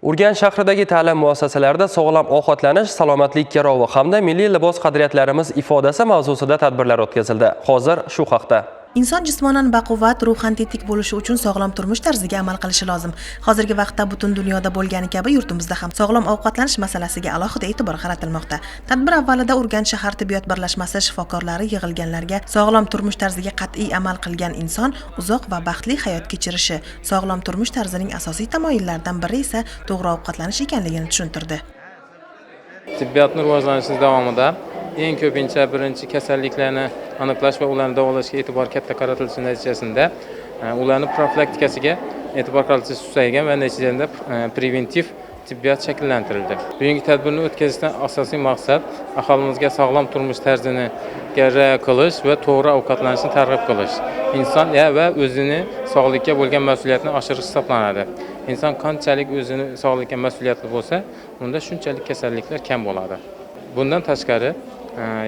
Urganch shahridagi ta'lim muassasalarida sog'lom ovqatlanish, salomatlik garovi hamda milliy libos qadriyatlarimiz ifodasi mavzusida tadbirlar o'tkazildi. Hozir shu haqda. Inson jismonan baquvvat, ruhan tetik bo'lishi uchun sog'lom turmush tarziga amal qilishi lozim. Hozirgi vaqtda butun dunyoda bo'lgani kabi yurtimizda ham sog'lom ovqatlanish masalasiga alohida e'tibor qaratilmoqda. Tadbir avvalida Urganch shahar tibbiyot birlashmasi shifokorlari yig'ilganlarga sog'lom turmush tarziga qat'iy amal qilgan inson uzoq va baxtli hayot kechirishi, sog'lom turmush tarzining asosiy tamoyillaridan biri esa to'g'ri ovqatlanish ekanligini tushuntirdi. Tibbiyotni rivojlanishi davomida eng ko'pincha birinchi kasalliklarni aniqlash va ularni davolashga e'tibor katta qaratilishi natijasida ularni profilaktikasiga e'tibor qaratilishi susaygan va natijada preventiv tibbiyot shakllantirildi. Bugungi tadbirni o'tkazishdan asosiy maqsad aholimizga sog'lom turmush tarzini rioya qilish va to'g'ri ovqatlanishni targ'ib qilish. Inson va o'zini sog'likka bo'lgan mas'uliyatni oshirish hisoblanadi. Inson qanchalik o'zini sog'likka mas'uliyatli bo'lsa, unda shunchalik kasalliklar kam bo'ladi. Bundan tashqari,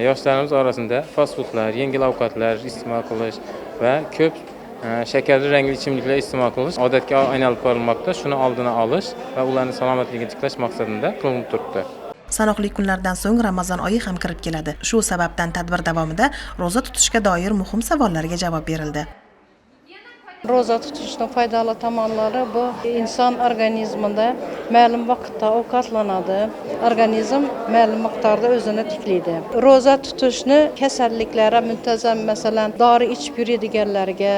yoshlarimiz orasida fast foodlar, yengil ovqatlar iste'mol qilish va ko'p shakarli rangli ichimliklar iste'mol qilish odatga aylanib borilmoqda. Shuni oldini olish va ularning salomatligini tiklash maqsadida qilinib turibdi. Sanoqli kunlardan so'ng Ramazon oyi ham kirib keladi. Shu sababdan tadbir davomida ro'za tutishga doir muhim savollarga javob berildi. Ro'za tutishning foydali tomonlari bu inson organizmida ma'lum vaqtda ovqatlanadi, organizm ma'lum miqdorda o'zini tiklaydi. Ro'za tutishni kasalliklari muntazam, masalan, dori ichib yuradiganlarga,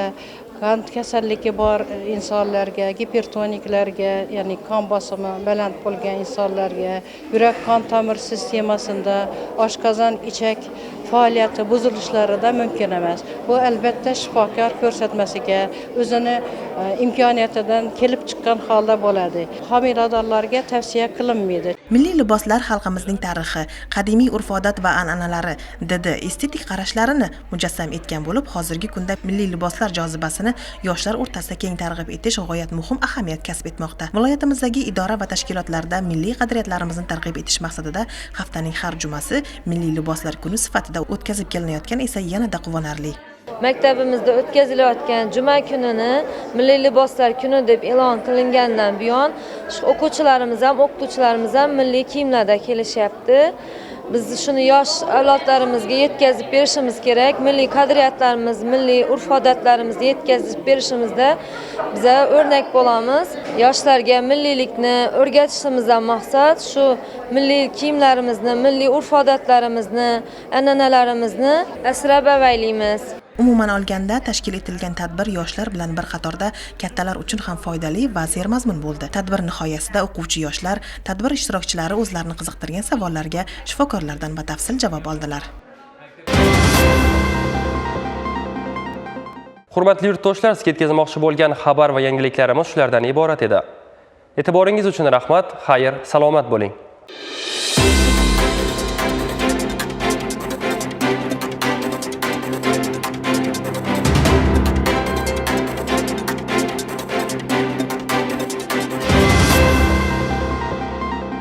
qand kasalligi bor insonlarga, gipertoniklarga, ya'ni qon bosimi baland bo'lgan insonlarga, yurak qon tomir sistemasida oshqozon ichak faoliyati buzilishlarida mumkin emas. Bu albatta shifokor ko'rsatmasiga, o'zini imkoniyatidan kelib chiqqan holda bo'ladi. Homiladorlarga tavsiya qilinmaydi. Milliy liboslar xalqimizning tarixi, qadimiy urf-odat va an'analari, didi, estetik qarashlarini mujassam etgan bo'lib, hozirgi kunda milliy liboslar jozibasini yoshlar o'rtasida keng targ'ib etish g'oyat muhim ahamiyat kasb etmoqda. Viloyatimizdagi idora va tashkilotlarda milliy qadriyatlarimizni targ'ib etish maqsadida haftaning har jumasi milliy liboslar kuni sifatida o'tkazib kelinayotgani esa yanada quvonarli. Maktabimizda o'tkazilayotgan juma kunini milliy liboslar kuni deb e'lon qilingandan buyon o'quvchilarimiz ham, o'qituvchilarimiz ham milliy kiyimlarda kelishyapti. Biz shuni yosh avlodlarimizga yetkazib berishimiz kerak. Milliy qadriyatlarimiz, milliy urf-odatlarimizni yetkazib berishimizda biza o'rnak bo'lamiz. Yoshlarga milliylikni o'rgatishimizdan maqsad shu milliy kiyimlarimizni, milliy urf-odatlarimizni, an'analarimizni asrab-avaylaymiz. Umuman olganda tashkil etilgan tadbir yoshlar bilan bir qatorda kattalar uchun ham foydali va sermazmun bo'ldi. Tadbir nihoyasida o'quvchi yoshlar, tadbir ishtirokchilari o'zlarini qiziqtirgan savollarga shifokorlardan batafsil javob oldilar. Hurmatli yurtdoshlar, sizga yetkazmoqchi bo'lgan xabar va yangiliklarimiz shulardan iborat edi. E'tiboringiz uchun rahmat, xayr, salomat bo'ling.